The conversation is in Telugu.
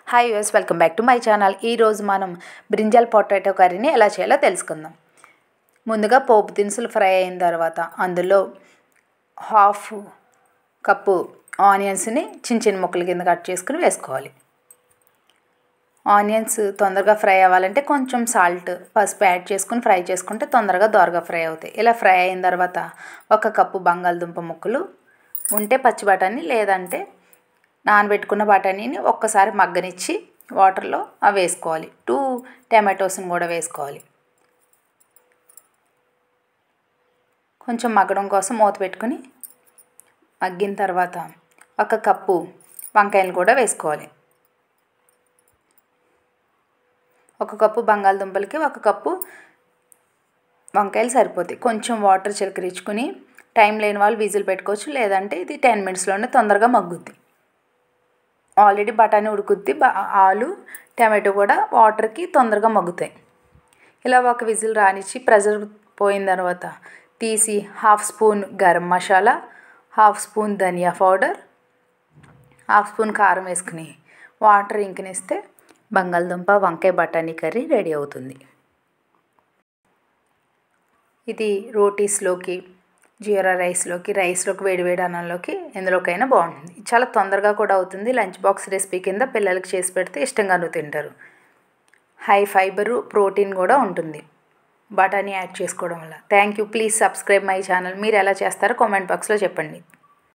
Hi use welcome back to my channel. ఈరోజు మనం బ్రింజాల్ పొటాటో కర్రీని ఎలా చేయాలో తెలుసుకుందాం. ముందుగా పోపు దినుసులు ఫ్రై అయిన తర్వాత అందులో హాఫ్ కప్పు ఆనియన్స్ని చిన్న ముక్కల కింద కట్ చేసుకుని వేసుకోవాలి. ఆనియన్స్ తొందరగా ఫ్రై అవ్వాలంటే కొంచెం సాల్ట్, పసుపు యాడ్ చేసుకుని ఫ్రై చేసుకుంటే తొందరగా దోరగా ఫ్రై అవుతాయి. ఇలా ఫ్రై అయిన తర్వాత 1 కప్పు బంగాళదుంప ముక్కలు ఉంటే పచ్చి బఠానీ, లేదంటే నానబెట్టుకున్న బఠానీని ఒక్కసారి మగ్గనిచ్చి వాటర్లో అవి వేసుకోవాలి. 2 టమాటోస్ని కూడా వేసుకోవాలి. కొంచెం మగ్గడం కోసం మూత పెట్టుకుని మగ్గిన తర్వాత 1 కప్పు వంకాయలు కూడా వేసుకోవాలి. 1 కప్పు బంగాళదుంపలకి 1 కప్పు వంకాయలు సరిపోతాయి. కొంచెం వాటర్ చిలకరించుకుని టైం లేని వాళ్ళు విజిల్ పెట్టుకోవచ్చు, లేదంటే ఇది 10 మినిట్స్లోనే తొందరగా మగ్గుద్ది. ఆల్రెడీ బఠానీ ఉడుకుద్ది, ఆలు టమాటో కూడా వాటర్కి తొందరగా మగ్గుతాయి. ఇలా ఒక విజిల్ రానిచ్చి ప్రెషర్ పోయిన తర్వాత తీసి 1/2 స్పూన్ గరం మసాలా, 1/2 స్పూన్ ధనియా పౌడర్, 1/2 స్పూన్ కారం వేసుకుని వాటర్ ఇంకనిస్తే బంగాళదుంప వంకాయ బఠానీ కర్రీ రెడీ అవుతుంది. ఇది రోటీస్లోకి, జీరా రైస్లోకి, వేడివేడి అన్నంలోకి ఎందులోకైనా బాగుంటుంది. చాలా తొందరగా కూడా అవుతుంది. లంచ్ బాక్స్ రెసిపీ కింద పిల్లలకి చేసి పెడితే ఇష్టంగానూ తింటారు. హై ఫైబరు, ప్రోటీన్ కూడా ఉంటుంది బఠానీ యాడ్ చేసుకోవడం వల్ల. Thank you. Please subscribe my channel. మీరు ఎలా చేస్తారో కామెంట్ బాక్స్లో చెప్పండి.